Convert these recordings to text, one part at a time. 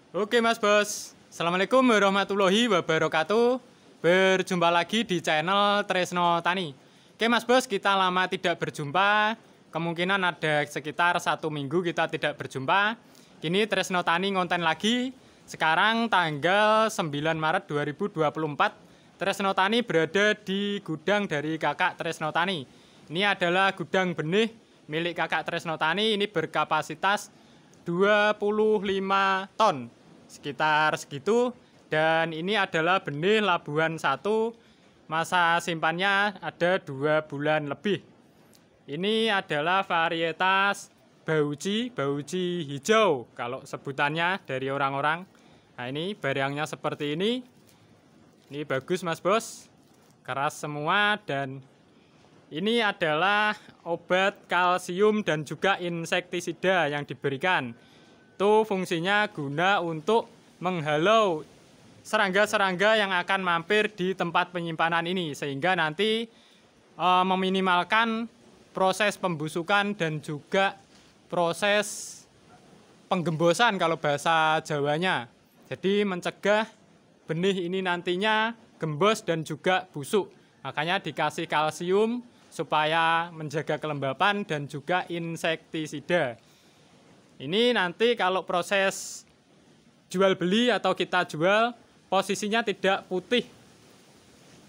Oke Mas Bos, Assalamualaikum warahmatullahi wabarakatuh. Berjumpa lagi di channel Tresno Tani. Oke Mas Bos, kita lama tidak berjumpa. Kemungkinan ada sekitar 1 minggu kita tidak berjumpa. Kini Tresno Tani ngonten lagi. Sekarang tanggal 9 Maret 2024. Tresno Tani berada di gudang dari kakak Tresno Tani. Ini adalah gudang benih milik kakak Tresno Tani. Ini berkapasitas 25 ton, sekitar segitu. Dan ini adalah benih Labuhan 1, masa simpannya ada 2 bulan lebih. Ini adalah varietas Bauji hijau kalau sebutannya dari orang-orang. Nah ini barangnya seperti ini. Ini bagus Mas Bos, keras semua. Dan ini adalah obat kalsium dan juga insektisida yang diberikan. Itu fungsinya guna untuk menghalau serangga-serangga yang akan mampir di tempat penyimpanan ini, sehingga nanti meminimalkan proses pembusukan dan juga proses penggembosan kalau bahasa Jawanya. Jadi mencegah benih ini nantinya gembos dan juga busuk. Makanya dikasih kalsium supaya menjaga kelembapan dan juga insektisida. Ini nanti kalau proses jual beli atau kita jual, posisinya tidak putih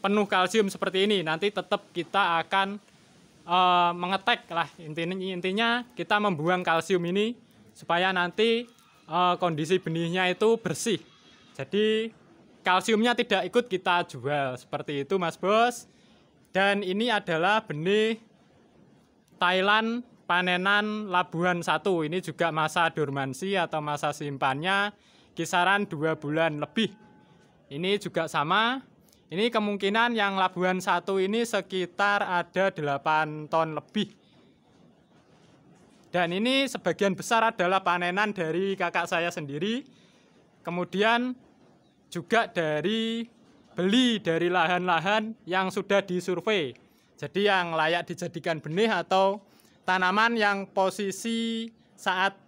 penuh kalsium seperti ini. Nanti tetap kita akan mengetek lah, intinya kita membuang kalsium ini supaya nanti kondisi benihnya itu bersih. Jadi kalsiumnya tidak ikut kita jual, seperti itu Mas Bos. Dan ini adalah benih Thailand panenan Labuhan 1. Ini juga masa dormansi atau masa simpannya kisaran 2 bulan lebih. Ini juga sama. Ini kemungkinan yang Labuhan 1 ini sekitar ada 8 ton lebih. Dan ini sebagian besar adalah panenan dari kakak saya sendiri. Kemudian juga beli dari lahan-lahan yang sudah disurvei. Jadi yang layak dijadikan benih atau tanaman yang posisi saat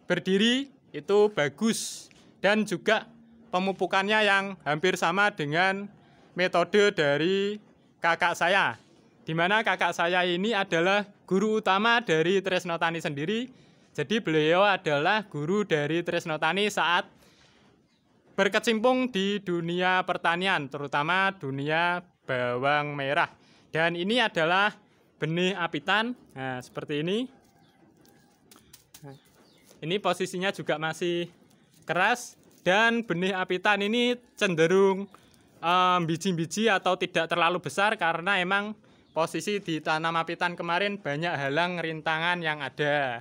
berdiri itu bagus. Dan juga pemupukannya yang hampir sama dengan metode dari kakak saya, di mana kakak saya ini adalah guru utama dari Tresno Tani sendiri. Jadi beliau adalah guru dari Tresno Tani saat berkecimpung di dunia pertanian, terutama dunia bawang merah. Dan ini adalah benih apitan, nah seperti ini. Ini posisinya juga masih keras. Dan benih apitan ini cenderung biji-biji atau tidak terlalu besar karena emang posisi di tanam apitan kemarin banyak halang rintangan yang ada.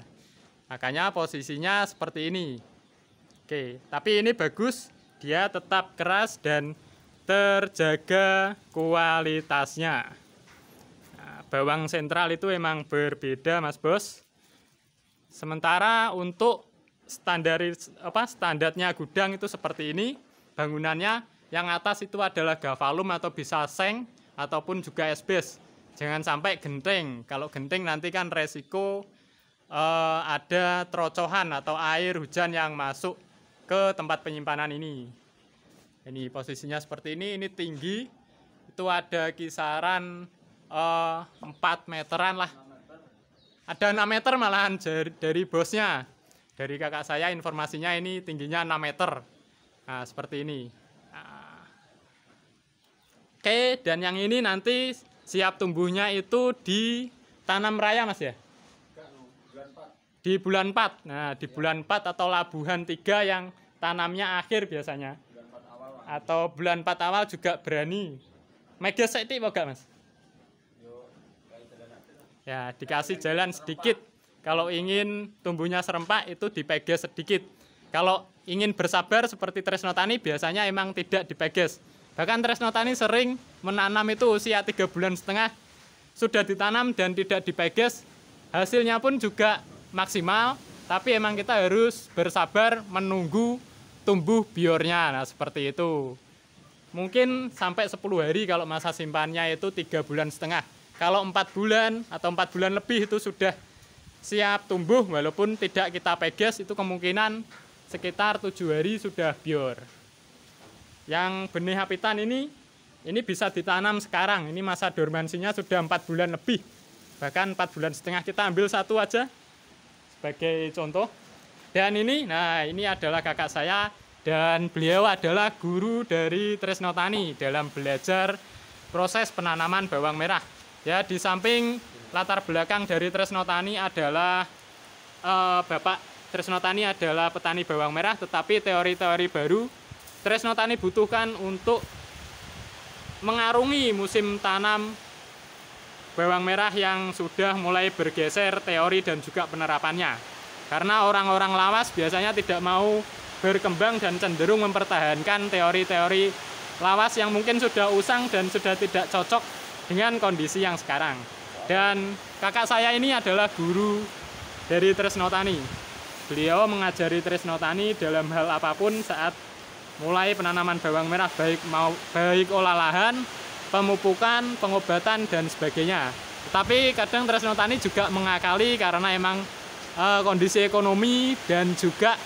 Makanya posisinya seperti ini. Oke, tapi ini bagus, dia tetap keras dan terjaga kualitasnya. Nah, bawang sentral itu emang berbeda Mas Bos. Sementara untuk standarnya gudang itu seperti ini. Bangunannya yang atas itu adalah gavalum atau bisa seng ataupun juga esbes. Jangan sampai genteng. Kalau genteng nanti kan resiko ada terocohan atau air hujan yang masuk ke tempat penyimpanan ini. Ini posisinya seperti ini tinggi. Itu ada kisaran 4 meteran lah. Ada 6 meter malahan dari bosnya. Dari kakak saya informasinya ini tingginya 6 meter. Nah, seperti ini. Nah. Oke, dan yang ini nanti siap tumbuhnya itu di tanam raya Mas ya? Di bulan 4. Nah, di bulan 4 atau Labuhan 3 yang tanamnya akhir biasanya. Atau bulan 4 awal juga berani. Mega sekti apa enggak Mas? Ya, dikasih jalan sedikit. Kalau ingin tumbuhnya serempak itu dipeges sedikit. Kalau ingin bersabar seperti Tresno Tani biasanya emang tidak dipeges. Bahkan Tresno Tani sering menanam itu usia 3,5 bulan sudah ditanam dan tidak dipeges. Hasilnya pun juga maksimal, tapi emang kita harus bersabar menunggu tumbuh biornya. Nah, seperti itu. Mungkin sampai 10 hari kalau masa simpannya itu 3,5 bulan. Kalau 4 bulan atau 4 bulan lebih itu sudah siap tumbuh, walaupun tidak kita peges, itu kemungkinan sekitar 7 hari sudah bior. Yang benih hapitan ini bisa ditanam sekarang. Ini masa dormansinya sudah 4 bulan lebih. Bahkan 4 bulan setengah. Kita ambil satu aja sebagai contoh. Dan ini adalah kakak saya. Dan beliau adalah guru dari Tresno Tani dalam belajar proses penanaman bawang merah. Ya, di samping latar belakang dari Tresno Tani adalah Bapak Tresno Tani adalah petani bawang merah, tetapi teori-teori baru Tresno Tani butuhkan untuk mengarungi musim tanam bawang merah yang sudah mulai bergeser teori dan juga penerapannya. Karena orang-orang lawas biasanya tidak mau berkembang dan cenderung mempertahankan teori-teori lawas yang mungkin sudah usang dan sudah tidak cocok dengan kondisi yang sekarang. Dan kakak saya ini adalah guru dari Tresno Tani. Beliau mengajari Tresno Tani dalam hal apapun saat mulai penanaman bawang merah, baik olah lahan, pemupukan, pengobatan, dan sebagainya. Tapi kadang Tresno Tani juga mengakali karena emang kondisi ekonomi dan juga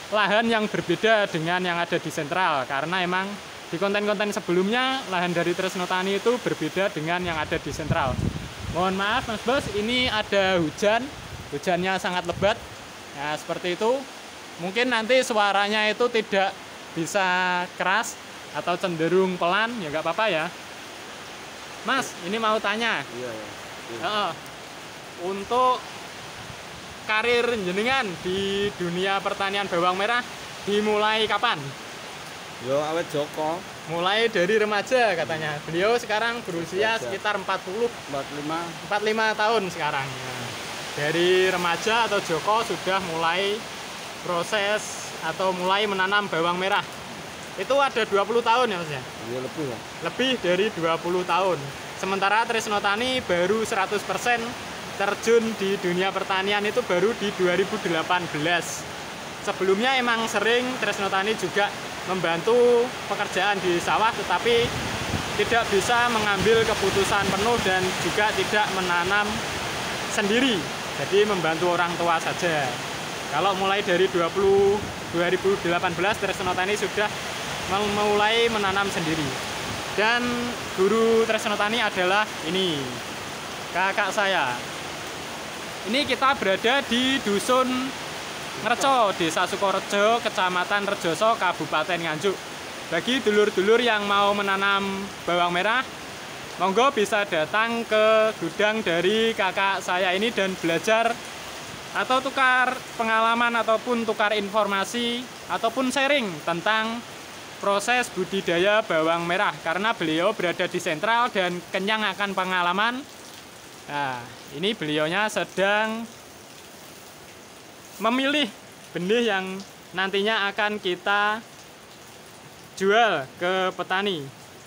lahan yang berbeda dengan yang ada di sentral. Karena emang di konten-konten sebelumnya lahan dari Tresno Tani itu berbeda dengan yang ada di sentral. Mohon maaf Mas Bos, ini ada hujannya sangat lebat. Nah, seperti itu. Mungkin nanti suaranya itu tidak bisa keras atau cenderung pelan, ya nggak apa-apa ya. Mas, ini mau tanya. Iya. Untuk karir jenengan di dunia pertanian bawang merah dimulai kapan? Yo awet Joko. Mulai dari remaja katanya. Beliau sekarang berusia sekitar 45 tahun sekarang. Nah, dari remaja atau Joko sudah mulai proses atau mulai menanam bawang merah. Itu ada 20 tahun ya Mas ya? Iya lebih ya. Lebih dari 20 tahun. Sementara Tresno Tani baru 100% terjun di dunia pertanian itu baru di 2018. Sebelumnya emang sering Tresno Tani juga membantu pekerjaan di sawah, tetapi tidak bisa mengambil keputusan penuh dan juga tidak menanam sendiri. Jadi membantu orang tua saja. Kalau mulai dari 2018 Tresno Tani sudah mulai menanam sendiri. Dan guru Tresno Tani adalah ini, kakak saya. Ini kita berada di Dusun Ngerco, Desa Sukorejo, Kecamatan Rejoso, Kabupaten Nganjuk. Bagi dulur-dulur yang mau menanam bawang merah, monggo bisa datang ke gudang dari kakak saya ini dan belajar atau tukar pengalaman ataupun tukar informasi ataupun sharing tentang proses budidaya bawang merah, karena beliau berada di sentral dan kenyang akan pengalaman. Nah, ini beliaunya sedang memilih benih yang nantinya akan kita jual ke petani.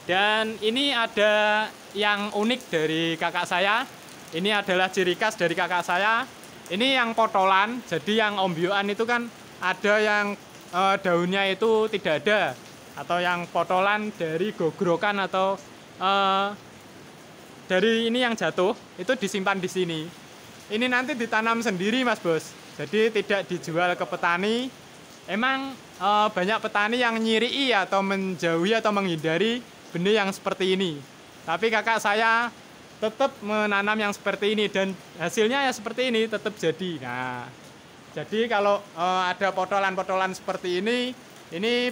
Dan ini ada yang unik dari kakak saya. Ini adalah ciri khas dari kakak saya. Ini yang potolan, jadi yang ombyoan itu kan ada yang daunnya itu tidak ada, atau yang potolan dari gogrokan atau dari ini yang jatuh itu disimpan di sini. Ini nanti ditanam sendiri Mas Bos, jadi tidak dijual ke petani. Emang banyak petani yang nyirii atau menjauhi atau menghindari benih yang seperti ini. Tapi kakak saya tetap menanam yang seperti ini dan hasilnya ya seperti ini, tetap jadi. Nah, jadi kalau ada potolan-potolan seperti ini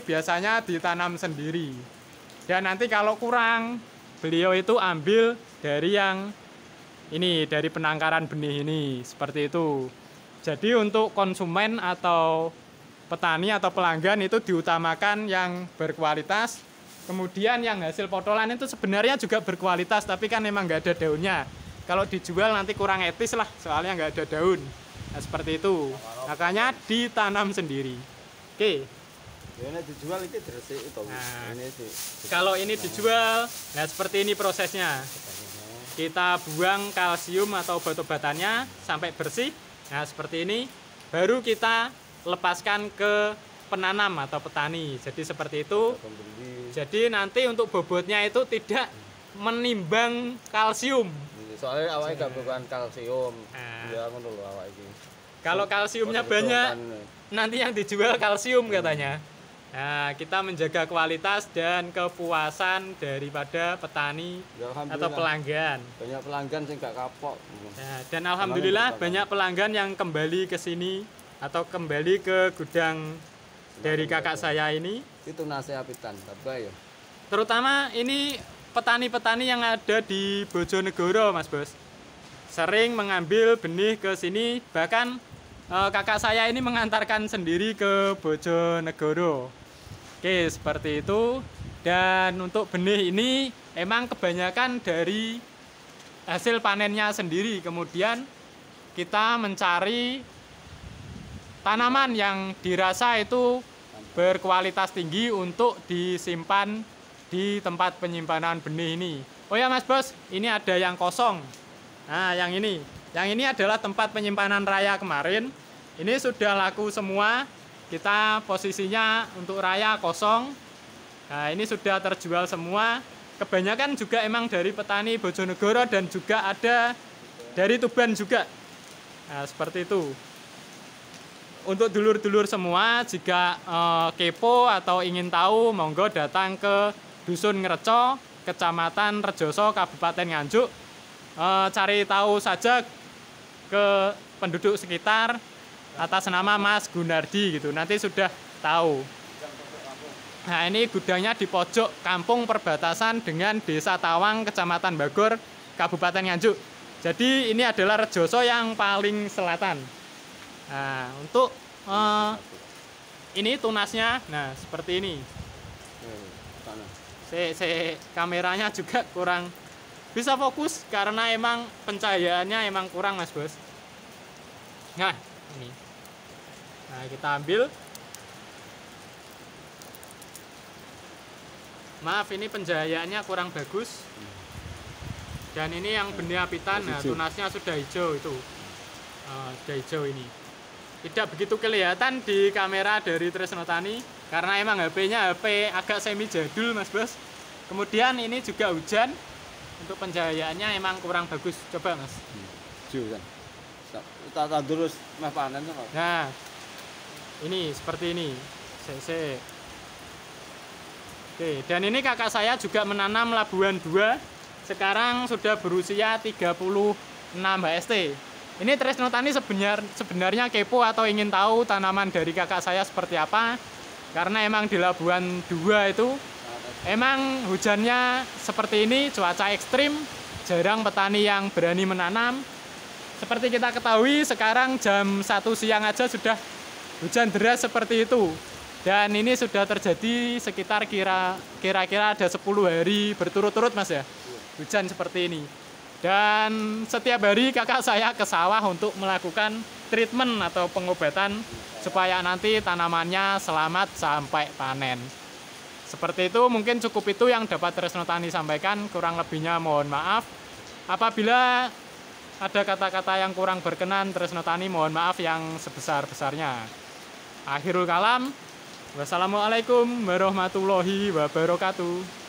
biasanya ditanam sendiri. Dan nanti kalau kurang, beliau itu ambil dari yang ini, dari penangkaran benih ini, seperti itu. Jadi untuk konsumen atau petani atau pelanggan itu diutamakan yang berkualitas. Kemudian yang hasil potolan itu sebenarnya juga berkualitas, tapi kan memang nggak ada daunnya. Kalau dijual nanti kurang etis lah, soalnya nggak ada daun. Nah, seperti itu. Makanya ditanam sendiri. Oke. Ini dijual ini diresik itu. Nah, ini sih. Kalau ini dijual, nah seperti ini prosesnya. Kita buang kalsium atau batu-batannya sampai bersih. Nah, seperti ini. Baru kita lepaskan ke penanam atau petani. Jadi seperti itu. Jadi nanti untuk bobotnya itu tidak menimbang kalsium. Soalnya awalnya gak bukan kalsium. Ya ngono lho awake iki. Kalau kalsiumnya banyak, nanti yang dijual kalsium katanya. Nah, kita menjaga kualitas dan kepuasan daripada petani Ya, atau pelanggan. Banyak pelanggan sih nggak kapok. Nah, dan alhamdulillah banyak pelanggan yang kembali ke sini atau kembali ke gudang dari kakak saya ini. Itu nasi apitan, apa ya? Terutama ini petani-petani yang ada di Bojonegoro, Mas Bos. Sering mengambil benih ke sini, bahkan kakak saya ini mengantarkan sendiri ke Bojonegoro. Oke, seperti itu. Dan untuk benih ini emang kebanyakan dari hasil panennya sendiri. Kemudian kita mencari tanaman yang dirasa itu berkualitas tinggi untuk disimpan di tempat penyimpanan benih ini. Oh ya Mas Bos, ini ada yang kosong. Nah, yang ini adalah tempat penyimpanan raya kemarin. Ini sudah laku semua. Kita posisinya untuk raya kosong. Nah, ini sudah terjual semua. Kebanyakan juga emang dari petani Bojonegoro dan juga ada dari Tuban juga. Nah, seperti itu. Untuk dulur-dulur semua, jika kepo atau ingin tahu, monggo datang ke Dusun Ngreco, Kecamatan Rejoso, Kabupaten Nganjuk. Cari tahu saja ke penduduk sekitar atas nama Mas Gunardi gitu. Nanti sudah tahu. Nah, ini gudangnya di pojok kampung perbatasan dengan Desa Tawang, Kecamatan Bagor, Kabupaten Nganjuk. Jadi ini adalah Rejoso yang paling selatan. Nah, untuk ini tunasnya, nah seperti ini. Kameranya juga kurang bisa fokus karena emang pencahayaannya emang kurang, Mas Bos. Nah, ini. Nah, kita ambil. Maaf, ini pencahayaannya kurang bagus. Dan ini yang benih apitan, nah tunasnya sudah hijau itu. Sudah hijau ini. Tidak begitu kelihatan di kamera dari Tresno Tani karena emang HP-nya HP agak semi jadul, Mas Bos. Kemudian ini juga hujan. Untuk pencahayaannya emang kurang bagus. Coba, Mas. Hijau kan. Kita terus meh panen kok. Nah, ini seperti ini. Oke, dan ini kakak saya juga menanam Labuan 2. Sekarang sudah berusia 36 HST. Ini Tresno Tani sebenarnya kepo atau ingin tahu tanaman dari kakak saya seperti apa. Karena emang di Labuan 2 itu emang hujannya seperti ini, cuaca ekstrim, jarang petani yang berani menanam. Seperti kita ketahui sekarang jam 1 siang aja sudah hujan deras seperti itu. Dan ini sudah terjadi sekitar kira-kira ada 10 hari berturut-turut, Mas ya. Hujan seperti ini. Dan setiap hari kakak saya ke sawah untuk melakukan treatment atau pengobatan supaya nanti tanamannya selamat sampai panen. Seperti itu, mungkin cukup itu yang dapat Tresno Tani sampaikan. Kurang lebihnya mohon maaf. Apabila ada kata-kata yang kurang berkenan, Tresno Tani mohon maaf yang sebesar-besarnya. Akhirul kalam. Wassalamualaikum warahmatullahi wabarakatuh.